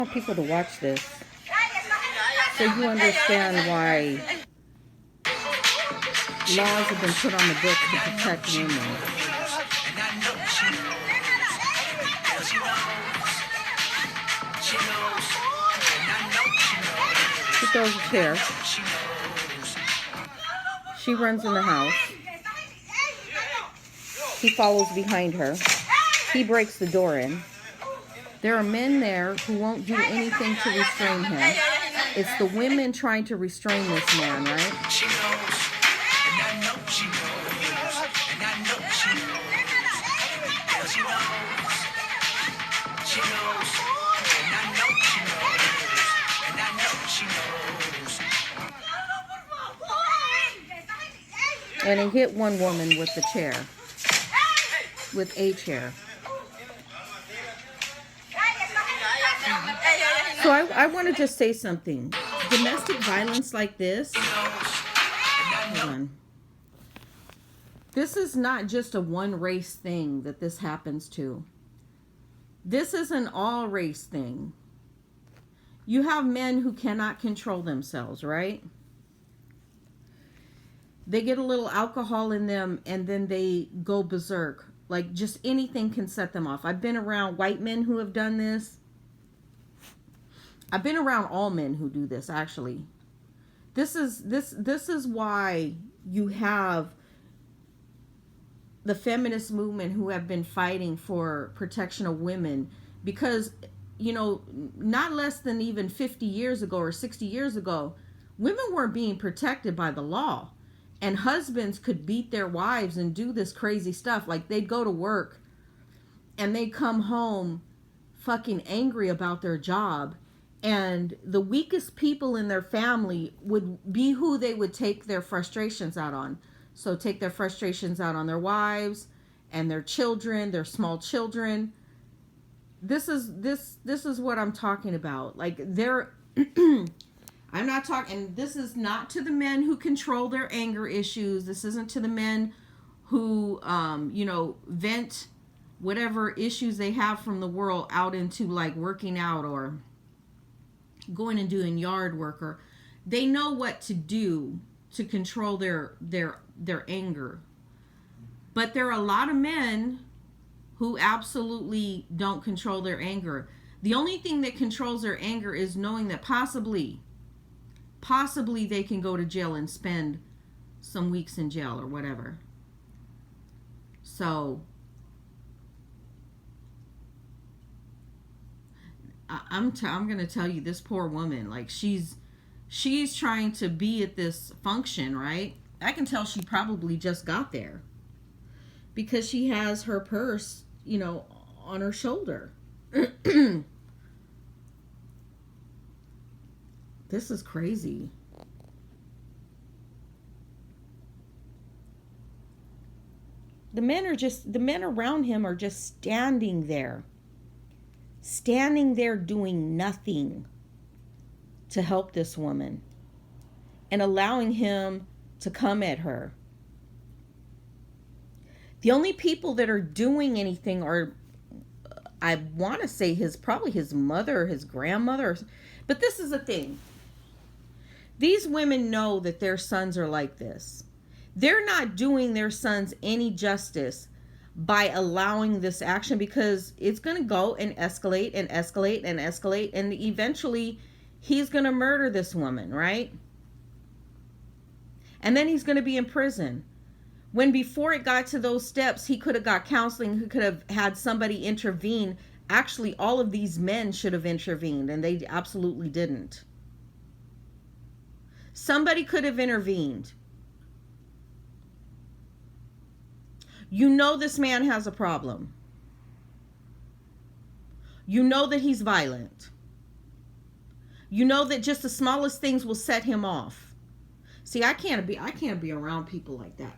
I want people to watch this so you understand why laws have been put on the books to protect women. She throws a chair. She runs in the house. He follows behind her. He breaks the door in. There are men there who won't do anything to restrain him. It's the women trying to restrain this man, right? And he hit one woman with the chair, with a chair. So I want to just say something. Domestic violence like this, hold on. This is not just a one race thing that this happens to. This is an all race thing. You have men who cannot control themselves, right? They get a little alcohol in them and then they go berserk. Like just anything can set them off. I've been around white men who have done this. I've been around all men who do this, actually. This is why you have the feminist movement who have been fighting for protection of women, because, you know, not less than even 50 years ago or 60 years ago, women weren't being protected by the law, and husbands could beat their wives and do this crazy stuff. Like they'd go to work and they'd come home fucking angry about their job, and the weakest people in their family would be who they would take their frustrations out on. So take their frustrations out on their wives and their children, their small children. This is what I'm talking about. Like they're I'm not talking, this is not to the men who control their anger issues. This isn't to the men who vent whatever issues they have from the world out into like working out or going and doing yard work, or they know what to do to control their anger. But there are a lot of men who absolutely don't control their anger. The only thing that controls their anger is knowing that possibly they can go to jail and spend some weeks in jail or whatever. So I'm going to tell you, this poor woman, like she's trying to be at this function, right? I can tell she probably just got there because she has her purse, on her shoulder. This is crazy. The men around him are just standing there doing nothing to help this woman and allowing him to come at her. The only people that are doing anything are, I want to say probably his mother or his grandmother. But this is the thing. These women know that their sons are like this. They're not doing their sons any justice by allowing this action, because it's going to go and escalate and escalate and escalate, and eventually he's going to murder this woman, right? And then he's going to be in prison. When before it got to those steps, he could have got counseling, he could have had somebody intervene. Actually, all of these men should have intervened, and they absolutely didn't. Somebody could have intervened. You know this man has a problem. You know that he's violent. You know that just the smallest things will set him off. See, I can't be around people like that.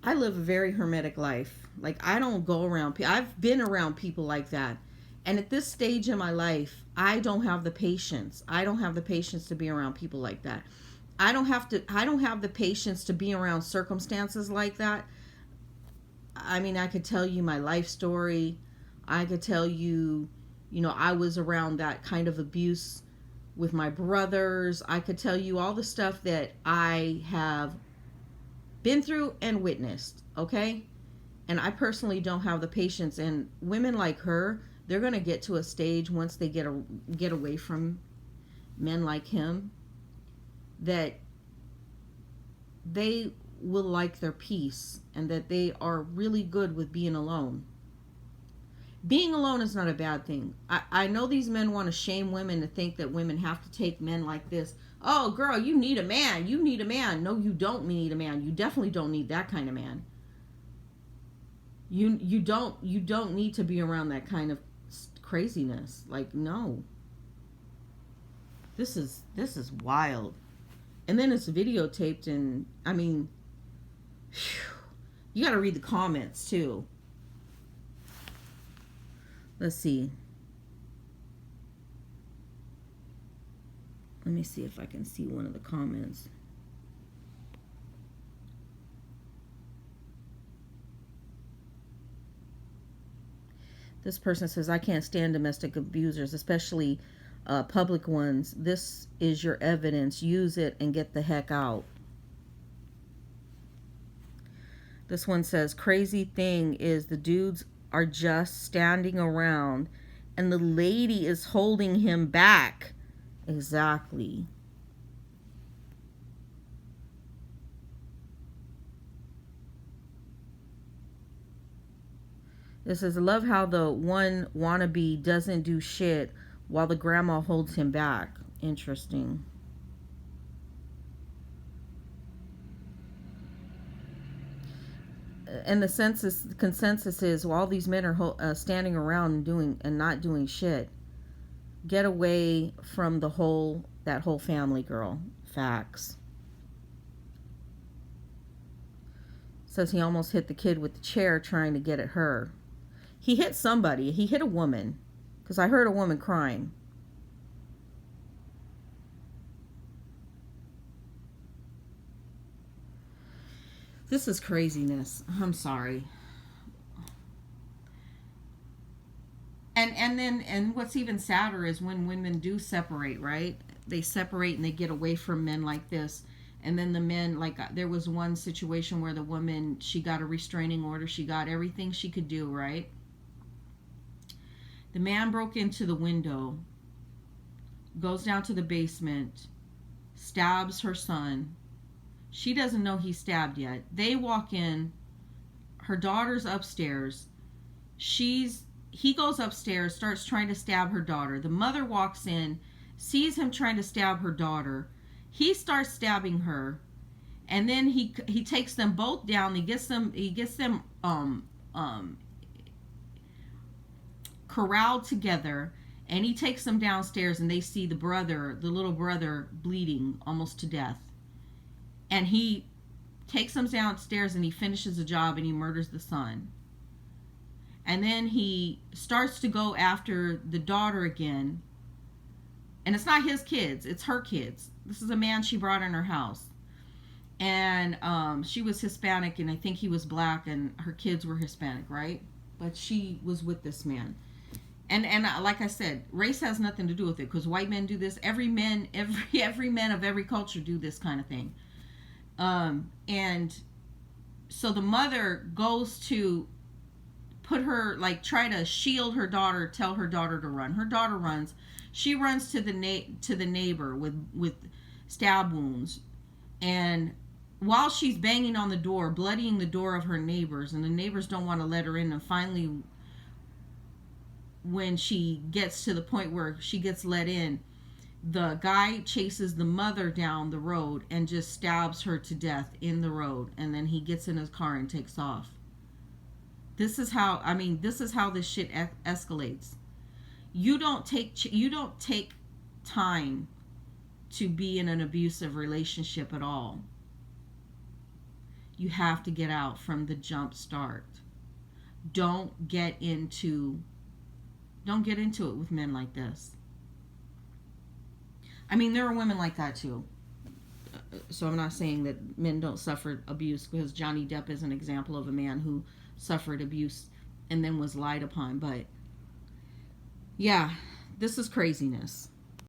I live a very hermetic life. Like, I don't go around people. I've been around people like that. And at this stage in my life, I don't have the patience. I don't have the patience to be around people like that. I don't have the patience to be around circumstances like that. I mean, I could tell you my life story. I could tell you, You know, I was around that kind of abuse with my brothers. I could tell you all the stuff that I have been through and witnessed, okay? And I personally don't have the patience. And women like her, they're going to get to a stage once they get away from men like him that they will like their peace and that they are really good with being alone. Being alone is not a bad thing. I know these men want to shame women to think that women have to take men like this. Oh, girl, you need a man. You need a man. No, you don't need a man. You definitely don't need that kind of man. You don't need to be around that kind of craziness. Like, no. This is wild. And then it's videotaped, and I mean, whew, you got to read the comments too. Let's see. Let me see if I can see one of the comments. This person says, I can't stand domestic abusers, especially public ones. This is your evidence. Use it and get the heck out. This one says, crazy thing is the dudes are just standing around and the lady is holding him back. Exactly. This says, I love how the one wannabe doesn't do shit while the grandma holds him back. Interesting. And the consensus is, well, all these men are standing around and not doing shit. Get away from that whole family, girl. Facts. Says he almost hit the kid with the chair trying to get at her. He hit somebody. He hit a woman, because I heard a woman crying. This is craziness. I'm sorry. And what's even sadder is when women do separate, right? They separate and they get away from men like this. And then the men, like, there was one situation where the woman, she got a restraining order. She got everything she could do, right? The man broke into the window, goes down to the basement, stabs her son. She doesn't know he's stabbed yet. They walk in. Her daughter's upstairs. He goes upstairs, starts trying to stab her daughter. The mother walks in, sees him trying to stab her daughter. He starts stabbing her, and then he takes them both down. He gets them corralled together, and he takes them downstairs, and they see the little brother, bleeding almost to death. And he takes them downstairs and he finishes the job and he murders the son. And then he starts to go after the daughter again. And it's not his kids, it's her kids. This is a man she brought in her house. And she was Hispanic, and I think he was black, and her kids were Hispanic, right? But she was with this man. And like I said, race has nothing to do with it, because white men do this. Every man of every culture do this kind of thing. And so the mother goes to put her, like, try to shield her daughter, tell her daughter to run. Her daughter runs. She runs to the neighbor with stab wounds. And while she's banging on the door, bloodying the door of her neighbors, and the neighbors don't want to let her in, and finally, when she gets to the point where she gets let in, the guy chases the mother down the road and just stabs her to death in the road, and then he gets in his car and takes off. This is how this shit escalates. You don't take time to be in an abusive relationship at all. You have to get out from the jump start. Don't get into it with men like this. I mean, there are women like that too. So I'm not saying that men don't suffer abuse, because Johnny Depp is an example of a man who suffered abuse and then was lied upon. But Yeah, this is craziness.